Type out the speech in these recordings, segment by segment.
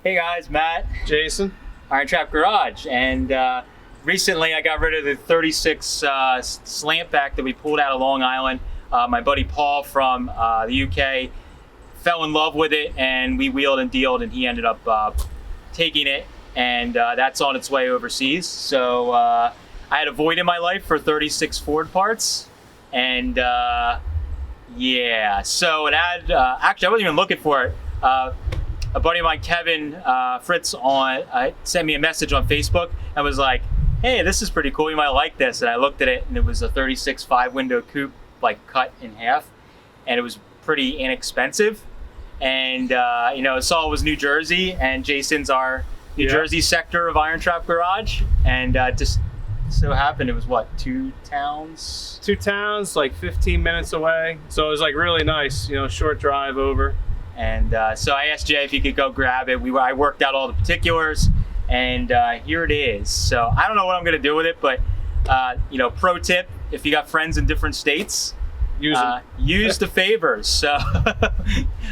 Hey guys, Matt. Jason. IronTrap Garage. And recently I got rid of the 36 slant back that we pulled out of Long Island. My buddy Paul from the UK fell in love with it, and we wheeled and dealed, and he ended up taking it, and that's on its way overseas. So I had a void in my life for 36 Ford parts, and yeah, so it had, actually I wasn't even looking for it. A buddy of mine, Kevin Fritz, sent me a message on Facebook and was like, hey, this is pretty cool, you might like this. And I looked at it, and it was a 36 5-window coupe, like cut in half, and it was pretty inexpensive. And you know, saw it was New Jersey, and Jason's our New Jersey sector of IronTrap Garage, and just so happened it was what, two towns, like 15 minutes away, so it was like really nice, you know, short drive over. And so I asked Jay if he could go grab it. I worked out all the particulars, and here it is. So I don't know what I'm gonna do with it, but you know, pro tip, if you got friends in different states, use the favors. So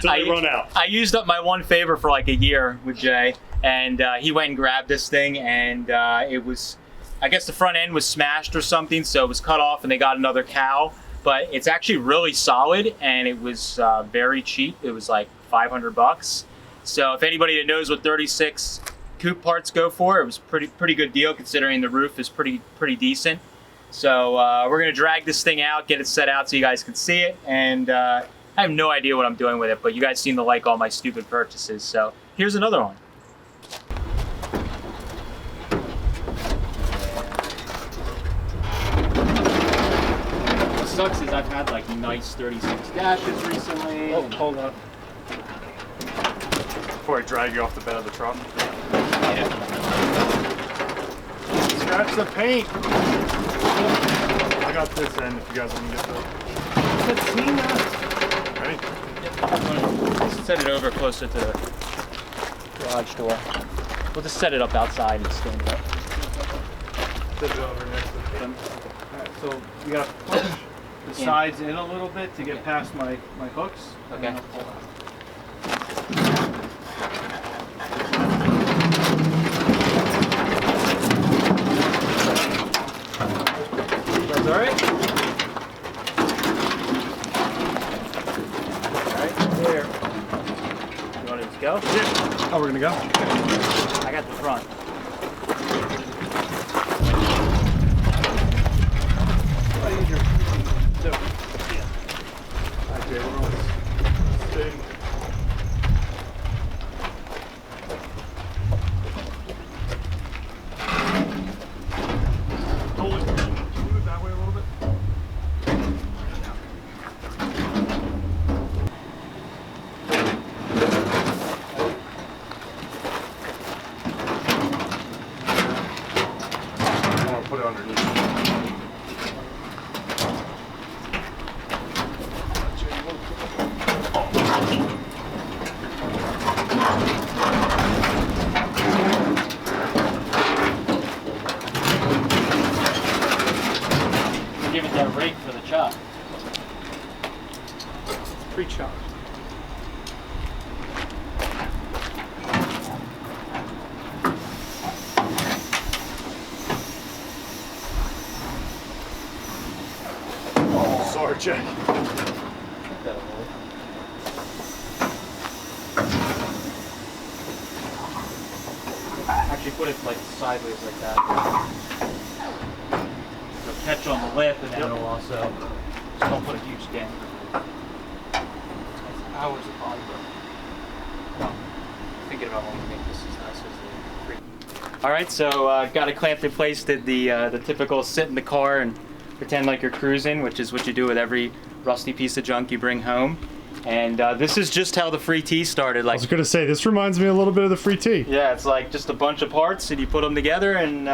Till they run out. I used up my one favor for like a year with Jay, and he went and grabbed this thing, and it was, I guess the front end was smashed or something, so it was cut off, and they got another cow. But it's actually really solid, and it was very cheap. It was like $500. So if anybody that knows what 36 coupe parts go for, it was pretty good deal considering the roof is pretty decent. So we're gonna drag this thing out, get it set out so you guys can see it, and I have no idea what I'm doing with it, but you guys seem to like all my stupid purchases. So here's another one. What sucks is I've had like nice 36 dashes recently. Oh, hold on. Before I drag you off the bed of the truck. Yeah. Scratch the paint. I got this end if you guys want to get that. Ready? Let's set it over closer to the garage door. We'll just set it up outside and stand it up. Set it over next to the paint. Alright, so you gotta push the sides in a little bit to get past my hooks. Okay. And I'll pull out. That's alright? Alright, there. You want to just go? Yeah. Oh, we're gonna go? I got the front. I'll use your Okay, we're on this thing. Hold it. Move it that way a little bit. I want to put it underneath. Give it that rake for the chop. pre-chop. Oh, sorry, Jack. Actually put it like sideways like that. It'll catch on the lip, and then it'll also, just don't put a huge dent. It's hours of body work. No, thinking about when we make this as nice as the free. All right, so got it clamped in place. Did the typical sit in the car and pretend like you're cruising, which is what you do with every rusty piece of junk you bring home. And this is just how the free T started. I Like, was gonna say, this reminds me a little bit of the free T. yeah, it's like just a bunch of parts, and you put them together, and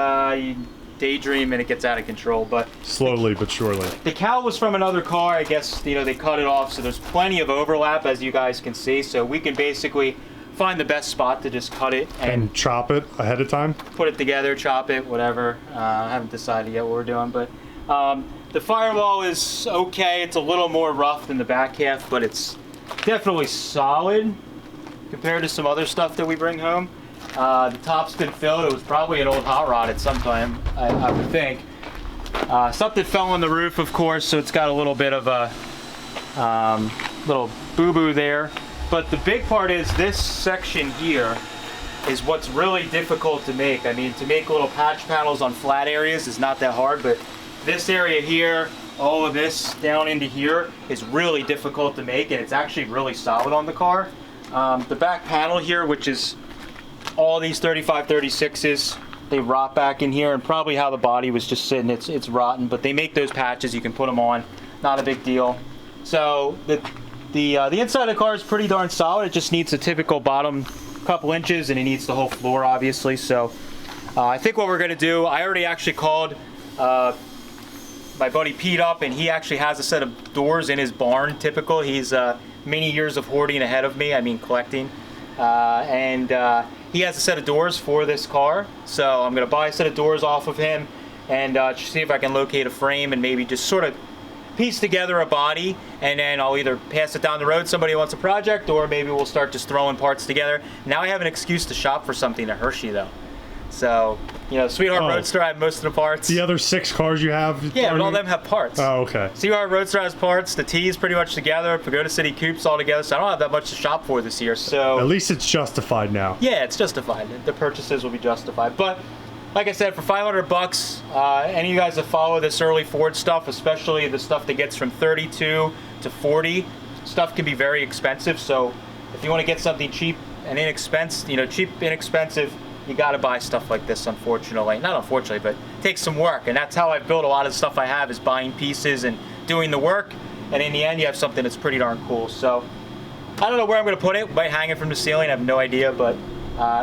you daydream, and it gets out of control. But Slowly but surely. the cowl was from another car. I guess, you know, they cut it off, so there's plenty of overlap, as you guys can see. So we can basically find the best spot to just cut it and And chop it ahead of time. put it together, chop it, whatever. I haven't decided yet what we're doing, but the firewall is okay. It's a little more rough than the back half, but it's definitely solid. compared to some other stuff that we bring home. The top's been filled. It was probably an old hot rod at some time, I would think. Something fell on the roof, of course, so it's got a little bit of a little boo-boo there. But the big part is this section here is what's really difficult to make. I mean, to make little patch panels on flat areas is not that hard, but this area here, all of this down into here is really difficult to make, and it's actually really solid on the car. The back panel here, which is all these 35-36s, they rot back in here, and probably how the body was just sitting, it's rotten, but they make those patches, you can put them on, not a big deal. So the inside of the car is pretty darn solid. It just needs a typical bottom couple inches, and it needs the whole floor, obviously. So I think what we're gonna do, I already actually called my buddy Pete up, and he actually has a set of doors in his barn. Typical. He's many years of hoarding ahead of me, I mean collecting, and he has a set of doors for this car. So I'm gonna buy a set of doors off of him and see if I can locate a frame and maybe just sort of piece together a body, and then I'll either pass it down the road, somebody wants a project, or maybe we'll start just throwing parts together. Now I have an excuse to shop for something at Hershey though. So, you know, Sweetheart Roadster, I have most of the parts. The other 6 cars you have? Yeah, but all of them have parts. Oh, okay. Sweetheart Roadster has parts, the T's pretty much together, Pagoda City Coupes all together, so I don't have that much to shop for this year, so. At least it's justified now. Yeah, it's justified. The purchases will be justified. But, like I said, for 500 bucks, any of you guys that follow this early Ford stuff, especially the stuff that gets from 32 to 40, stuff can be very expensive. So if you want to get something cheap and inexpensive, you know, cheap, inexpensive, you got to buy stuff like this, unfortunately. Not unfortunately, but it takes some work. And that's how I built a lot of the stuff I have, is buying pieces and doing the work. And in the end, you have something that's pretty darn cool. So I don't know where I'm going to put it. We might hang it from the ceiling. I have no idea, but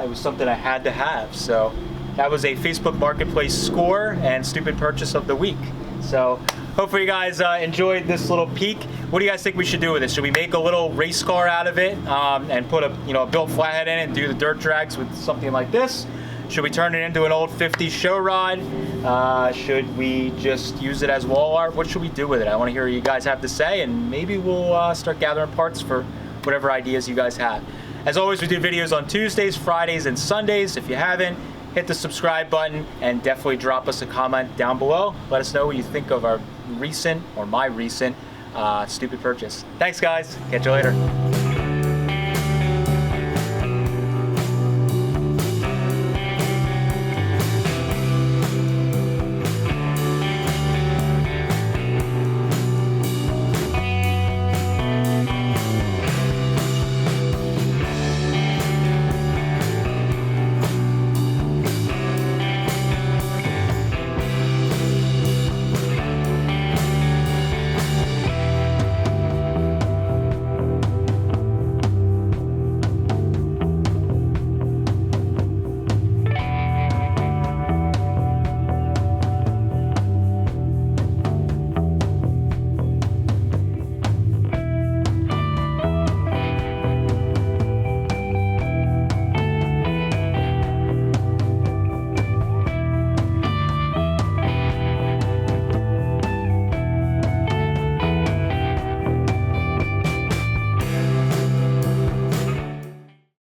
it was something I had to have. So that was a Facebook Marketplace score and stupid purchase of the week. So hopefully you guys enjoyed this little peek. What do you guys think we should do with this? Should we make a little race car out of it and put a a built flathead in it and do the dirt drags with something like this? Should we turn it into an old 50s show rod? Should we just use it as wall art? What should we do with it? I want to hear what you guys have to say, and maybe we'll start gathering parts for whatever ideas you guys have. As always, we do videos on Tuesdays, Fridays, and Sundays. If you haven't, hit the subscribe button and definitely drop us a comment down below. Let us know what you think of our recent, or my recent, stupid purchase. Thanks guys, catch you later.